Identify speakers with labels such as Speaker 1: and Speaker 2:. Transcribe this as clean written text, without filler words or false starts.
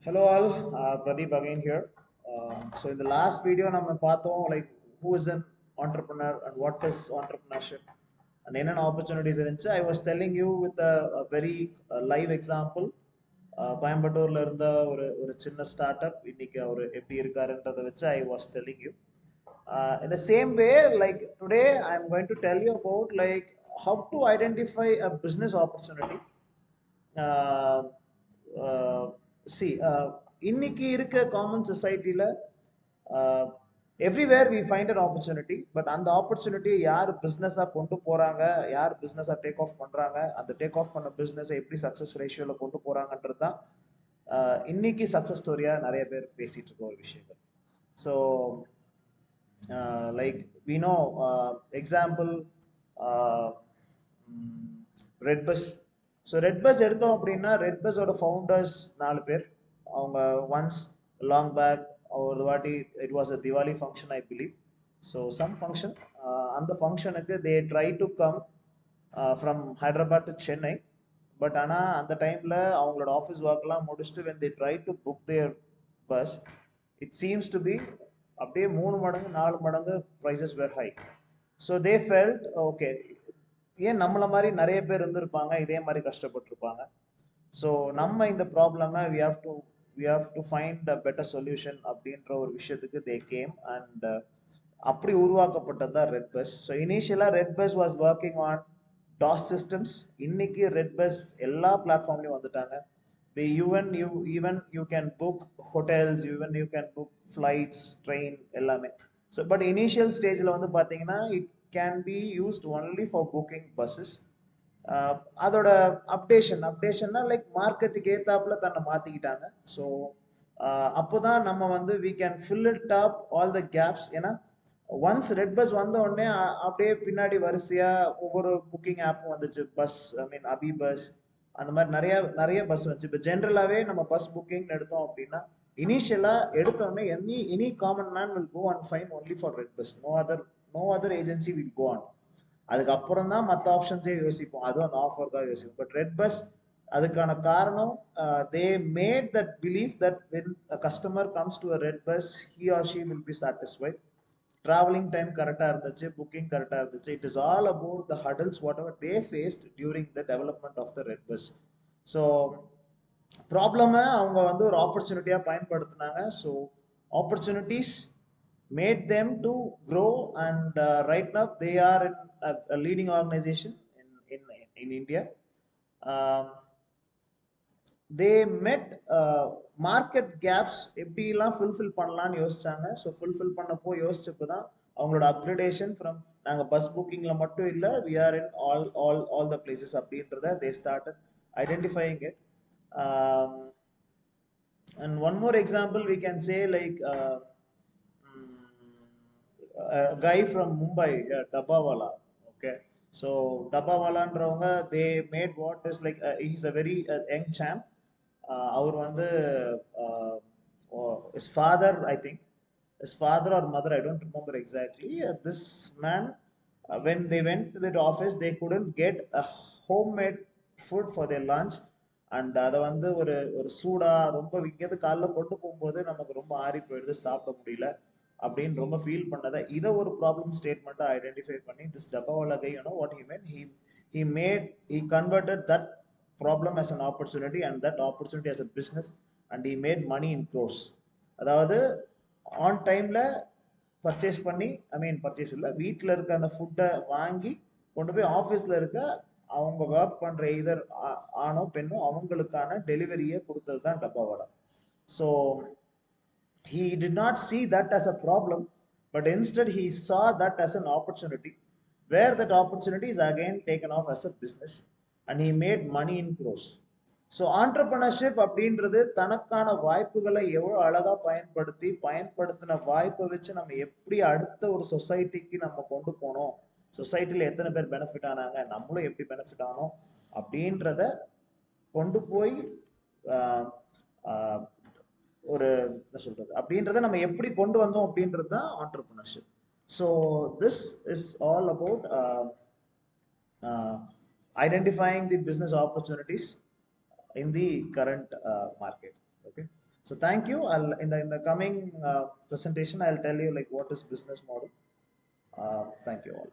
Speaker 1: Hello all, Pradeep again here. So in the last video, we பார்த்தோம் like who is an entrepreneur and what is entrepreneurship and என்னென்ன opportunities இருந்துச்சு. I was telling you with a very live example. கோயம்புத்தூர்ல இருந்த ஒரு சின்ன start up இன்னைக்கு அவர் எப்படி இருக்காருன்றதை வச்சு I was telling you. In the same way, like today, I am going to tell you about like how to identify a business opportunity. uh, uh, see இன்னைக்கு இருக்க common சொசைட்டில everywhere we find an opportunity but அந்த ஆப்பர்ச்சுனிட்டியை யார் பிஸ்னஸாக கொண்டு போகிறாங்க, யார் பிஸ்னஸாக டேக் ஆஃப் பண்ணுறாங்க, அந்த டேக் ஆஃப் பண்ண பிஸ்னஸை எப்படி சக்ஸஸ் ரேஷியோவில் கொண்டு போகிறாங்கன்றது தான் இன்னைக்கு சக்ஸஸ் ஸ்டோரியாக நிறைய பேர் பேசிகிட்டு இருக்க ஒரு விஷயங்கள். So like we know example red bus. So red bus எடுத்தோம் அப்படின்னா ரெட் பஸ்ஸோட ஃபவுண்டர்ஸ் 4 பேர். அவங்க ஒன்ஸ் லாங் பேக் ஒரு வாட்டி it was a Diwali function I believe. So some function, அந்த ஃபங்க்ஷனுக்கு they try to come from Hyderabad to Chennai. But ஆனால் அந்த டைமில் அவங்களோட ஆஃபீஸ் ஒர்க்லாம் முடிச்சுட்டு when they try to book their bus, it seems to be அப்படியே 3 மடங்கு 4 மடங்கு prices were high. So they felt okay, ஏன் நம்மள மாதிரி நிறைய பேர் இருந்திருப்பாங்க, இதே மாதிரி கஷ்டப்பட்டிருப்பாங்க. ஸோ நம்ம இந்த ப்ராப்ளமை we have to find a better solution அப்படின்ற ஒரு விஷயத்துக்கு தே கேம் அண்ட் அப்படி உருவாக்கப்பட்டது தான் ரெட் பஸ். ஸோ இனிஷியலாக red bus was working on DOS systems. இன்னைக்கு ரெட் பஸ் எல்லா பிளாட்ஃபார்ம்லையும் வந்துட்டாங்க. Even you can book hotels, even you can book flights, train எல்லாமே. ஸோ பட் இனிஷியல் ஸ்டேஜில் வந்து பார்த்தீங்கன்னா it can be used only for booking buses. அதோட அப்டேஷன்னா லைக் மார்க்கெட்டுக்கு ஏத்தாப்புல தன்னை மாற்றிக்கிட்டாங்க. ஸோ அப்போதான் நம்ம வந்து we can fill it up all the gaps. ஏன்னா ஒன்ஸ் ரெட் பஸ் வந்த உடனே அப்படியே பின்னாடி வரிசையாக ஒவ்வொரு புக்கிங் ஆப்பும் வந்துச்சு. பஸ், ஐ மீன் அபி பஸ், அந்த மாதிரி நிறைய நிறைய பஸ் வந்துச்சு. இப்போ ஜென்ரலாகவே நம்ம பஸ் புக்கிங் எடுத்தோம் அப்படின்னா இனிஷியலாக எடுத்தோடனே any common man will go and find only for red bus. No other agency will go on. அதுக்கப்புறம் தான் மற்ற ஆப்ஷன்ஸே யோசிப்போம், அதுவும் அந்த ஆஃபர் தான் யோசிப்போம். பட் ரெட் பஸ் அதுக்கான காரணம், they made that believe that when a customer comes to a red bus he or she will be satisfied. Travelling time கரெக்டாக இருந்துச்சு, புக்கிங் கரெக்டாக இருந்துச்சு. It is all about the hurdles whatever they faced during the development of the red bus. So ப்ராப்ளமை அவங்க வந்து ஒரு ஆப்பர்ச்சுனிட்டியாக பயன்படுத்தினாங்க. So opportunities made them to grow and right now they are in a leading organization in India. Um, they met market gaps எப்படிலாம் fulfil பண்ணலான்னு யோசிச்சாங்க. So fulfil பண்ணப்போ யோசிச்சப்போ தான் அவங்களோட அப்கிரேடேஷன் ஃப்ரம் நாங்கள் பஸ் புக்கிங்கில் மட்டும் இல்லை, we are in all the places அப்படின்றத they started identifying it. And one more example we can say like a guy from Mumbai, Dabbawala. Okay, so Dabbawala and they made what is like he's a very young champ. Our one his father, I think, his father or mother, I don't remember exactly. This man, when they went to the office, they couldn't get a homemade food for their lunch. And அதை வந்து ஒரு ஒரு சூடாக ரொம்ப இங்கேருந்து காலைல கொண்டு போகும்போது நமக்கு ரொம்ப ஆறி போயிடுது, சாப்பிட முடியல அப்படின்னு ரொம்ப ஃபீல் பண்ணதை இதை ஒரு ப்ராப்ளம் ஸ்டேட்மெண்ட்டாக ஐடென்டிஃபை பண்ணி this dabbawala guy what he made he converted that problem as an opportunity and that opportunity as a business and he made money in crores. அதாவது ஆன் டைமில் பர்ச்சேஸ் பண்ணி, பர்ச்சேஸ் இல்லை, வீட்டில் இருக்க அந்த ஃபுட்டை வாங்கி கொண்டு போய் ஆஃபீஸில் இருக்க அவங்க ஒர்க் பண்ணுற இதர் ஆணோ பெண்ணோ அவங்களுக்கான டெலிவரியை கொடுத்தது தான் dabbawala. So he did not see that as a problem, but instead he saw that as an opportunity, where that opportunity is again taken off as a business and he made money in crores. So entrepreneurship அப்படின்றது தனக்கான வாய்ப்புகளை எவ்வளோ அழகாக பயன்படுத்தின வாய்ப்பை வச்சு நம்ம எப்படி அடுத்த ஒரு சொசைட்டிக்கு நம்ம கொண்டு போனோம், சொசைட்டியில் எத்தனை பேர் பெனிஃபிட் ஆனாங்க, நம்மளும் எப்படி பெனிஃபிட் ஆனோம் அப்படின்றத கொண்டு போய் ஒரு என்ன சொல்றது அப்படின்றத நம்ம எப்படி கொண்டு வந்தோம் அப்படின்றது தான் entrepreneurship. So this is all about identifying the business opportunities in the current market. Okay, So thank you. I'll in the coming presentation I'll tell you like what is business model. Thank you all.